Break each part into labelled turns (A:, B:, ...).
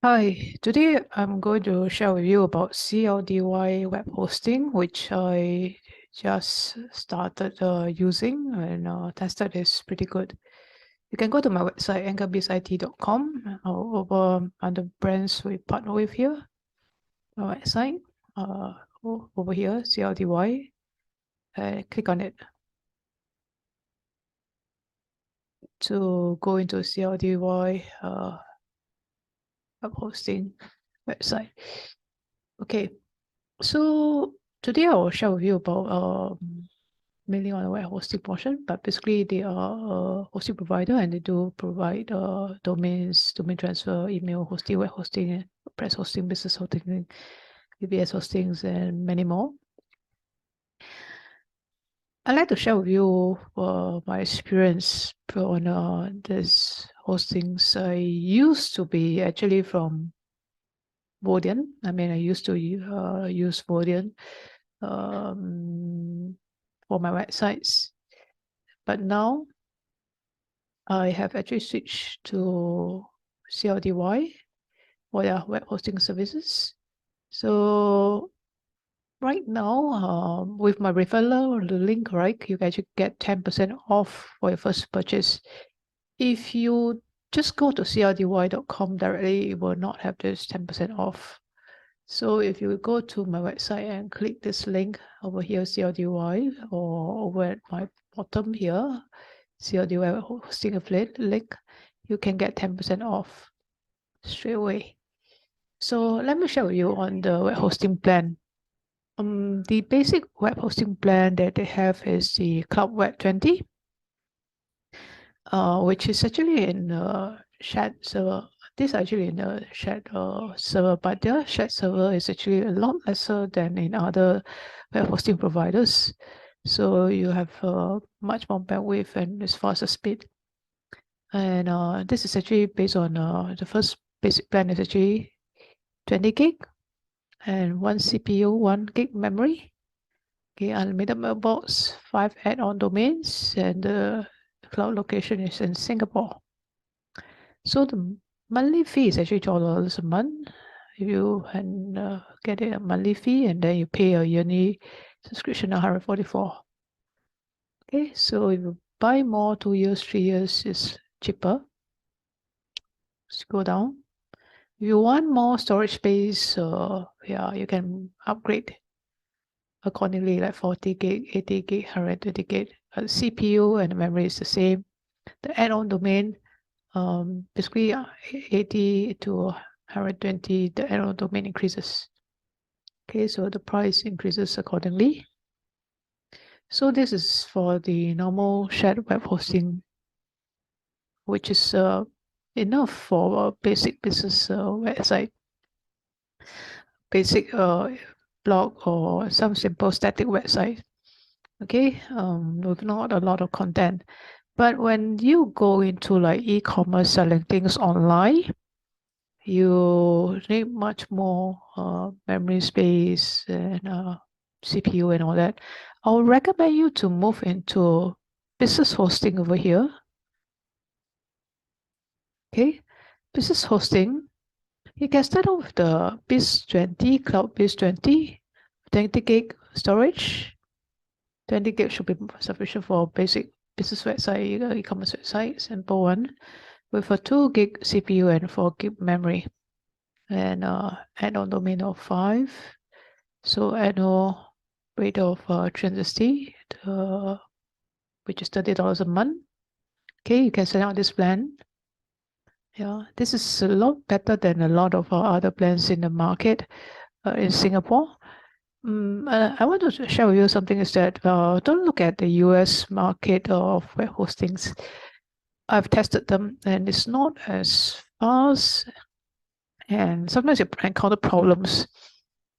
A: Hi, today I'm going to share with you about CLDY web hosting, which I just started using and tested is pretty good. You can go to my website, anchorbizit.com, over under brands we partner with here. My website, over here, CLDY, click on it to go into CLDY web hosting website. Okay. So today I will share with you about mainly on the web hosting portion, but basically they are a hosting provider and they do provide domains, domain transfer, email hosting, web hosting, press hosting, business hosting, VBS hostings, and many more. I'd like to share with you my experience on this hostings. I used to be actually from Vodian. I mean, I used to use Vodian for my websites, but now I have actually switched to CLDY for their web hosting services. So right now, with my referral link, right, you can actually get 10% off for your first purchase. If you just go to CLDY.com directly, it will not have this 10% off. So if you go to my website and click this link over here, CLDY, or over at my bottom here, CLDY hosting affiliate link, you can get 10% off straight away. So let me show you on the web hosting plan. The basic web hosting plan that they have is the Cloud Web 20, which is actually in shared server. This is actually in a shared server, but their shared server is actually a lot lesser than in other web hosting providers. So you have much more bandwidth and it's faster speed. And this is actually based on the first basic plan is actually 20 gig and 1 CPU, 1 gig memory. Okay, unlimited mailbox, 5 add-on domains, and the cloud location is in Singapore. So the monthly fee is actually $12 a month. If you can get it a monthly fee and then you pay a yearly subscription of 144. Okay, so if you buy more, 2 years, 3 years is cheaper. Let's go down. If you want more storage space, yeah, you can upgrade accordingly, like 40 gig, 80 gig, 120 gig. CPU and the memory is the same. The add-on domain, basically 80 to 120, the add-on domain increases. Okay, so the price increases accordingly. So this is for the normal shared web hosting, which is enough for a basic business website, basic blog or some simple static website. Okay, with not a lot of content. But when you go into like e-commerce selling things online, you need much more memory space and CPU and all that. I would recommend you to move into business hosting over here. Okay, business hosting. You can start off with the Biz20, Cloud Biz20, 20 gig storage. 20 gig should be sufficient for basic business website, e-commerce website, simple one, with a 2 gig CPU and 4 gig memory. And add-on domain of 5. So annual rate of 360, which is $30 a month. Okay, you can set out this plan. Yeah, this is a lot better than a lot of other plans in the market in Singapore. I want to share with you something is that don't look at the US market of web hostings. I've tested them and it's not as fast, and sometimes you encounter problems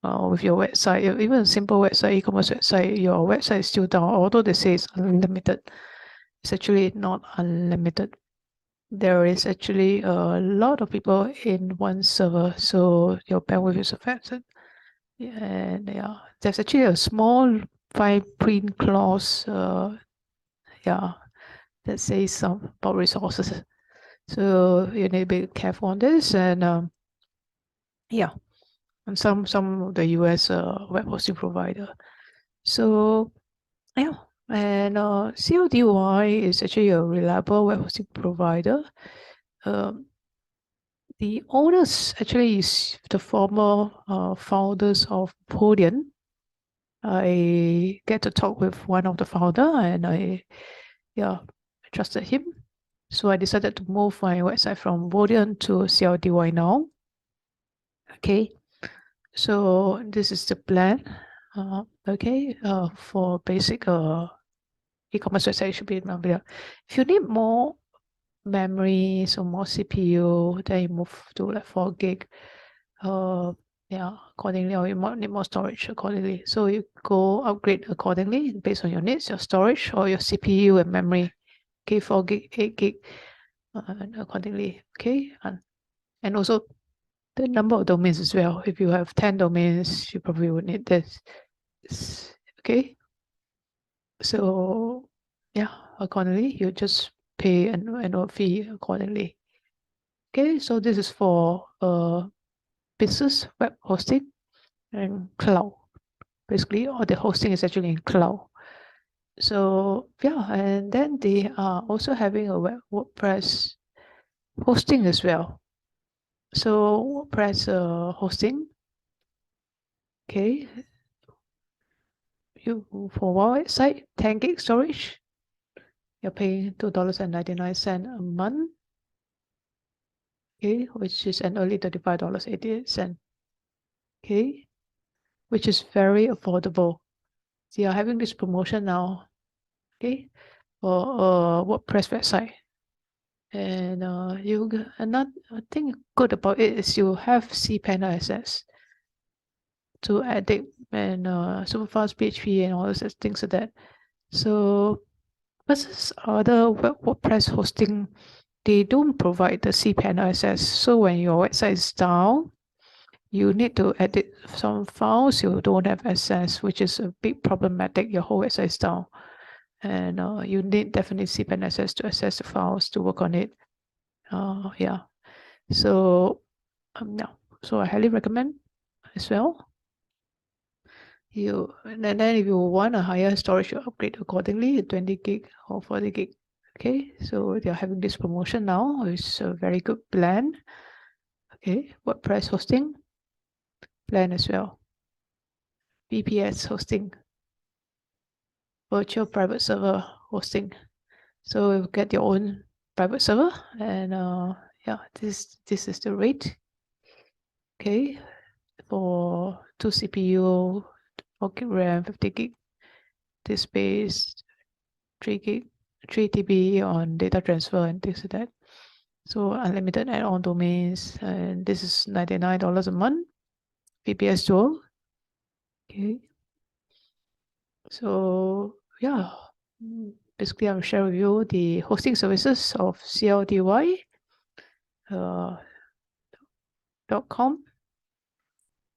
A: with your website. Even a simple website, e-commerce website, your website is still down, although they say it's unlimited. It's actually not unlimited. There is actually a lot of people in one server, so your bandwidth is affected. And yeah, there's actually a small fine print clause, that says some about resources. So you need to be careful on this. And Yeah, and some of the US web hosting provider. So yeah, and CLDY is actually a reliable web hosting provider. The owners actually is the former founders of Podium. I get to talk with one of the founder, and I trusted him. So I decided to move my website from Podium to CLDY now. Okay, so this is the plan. For basic e-commerce website, should be available. If you need more memory, so more CPU, then you move to like 4 gig. Accordingly, or you might need more storage accordingly. So you go upgrade accordingly based on your needs, your storage, or your CPU and memory. Okay, 4 gig, 8 gig, and accordingly. Okay, and also the number of domains as well. If you have 10 domains, you probably would need this. Okay, so yeah, accordingly, you just pay an annual fee accordingly. Okay, so this is for business web hosting and cloud. Basically, all the hosting is actually in cloud. So yeah, and then they are also having a WordPress hosting as well. So WordPress hosting, okay, you for one website, 10 gig storage, you're paying $2.99 a month, okay, which is annually $35.88, okay, which is very affordable. They are having this promotion now, okay, for a WordPress website. And another thing good about it is you have cPanel access to edit and super fast PHP and all those things like that. So versus other WordPress hosting, they don't provide the cPanel access. So when your website is down, you need to edit some files, you don't have access, which is a big problematic. Your whole website is down. And you need definitely cPanel access to access the files to work on it. So so I highly recommend as well. And then if you want a higher storage, you upgrade accordingly, 20 gig or 40 gig. Okay, so they're having this promotion now. It's a very good plan. Okay, WordPress hosting plan as well. VPS hosting, virtual private server hosting. So you get your own private server, and this is the rate. Okay, for 2 CPU, 4 gig RAM, 50 gig disk space, 3 gig, 3 TB on data transfer and things like that. So unlimited add-on domains, and this is $99 a month. VPS dual. Okay. So yeah, basically I'm sharing with you the hosting services of CLDY. .com,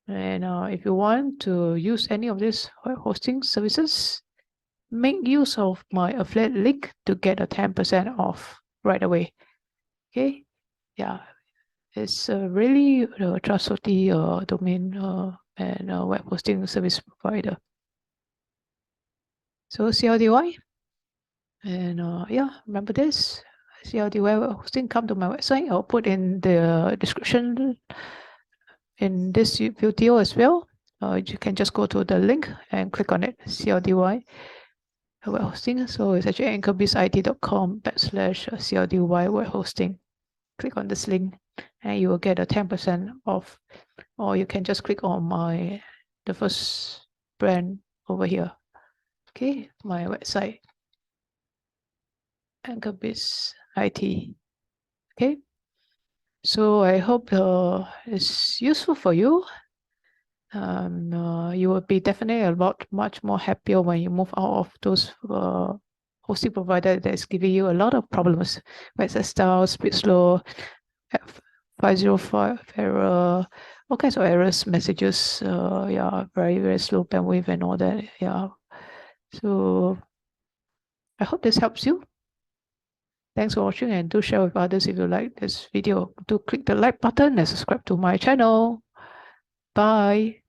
A: and if you want to use any of these hosting services, make use of my affiliate link to get a 10% off right away. Okay, yeah, it's a really trustworthy domain and web hosting service provider. So CLDY, and remember this, CLDY web hosting, come to my website. I'll put in the description in this video as well. You can just go to the link and click on it, CLDY web hosting. So it's actually anchorbizit.com/CLDY web hosting. Click on this link and you will get a 10% off, or you can just click on the first brand over here. Okay, my website, anchorbizit. Okay, so I hope it's useful for you. You will be definitely much more happier when you move out of those hosting provider that's giving you a lot of problems, website style, speed slow, 505 error, all kinds of errors, messages, very, very slow bandwidth and all that. Yeah. So I hope this helps you. Thanks for watching, and do share with others if you like this video. Do click the like button and subscribe to my channel. Bye.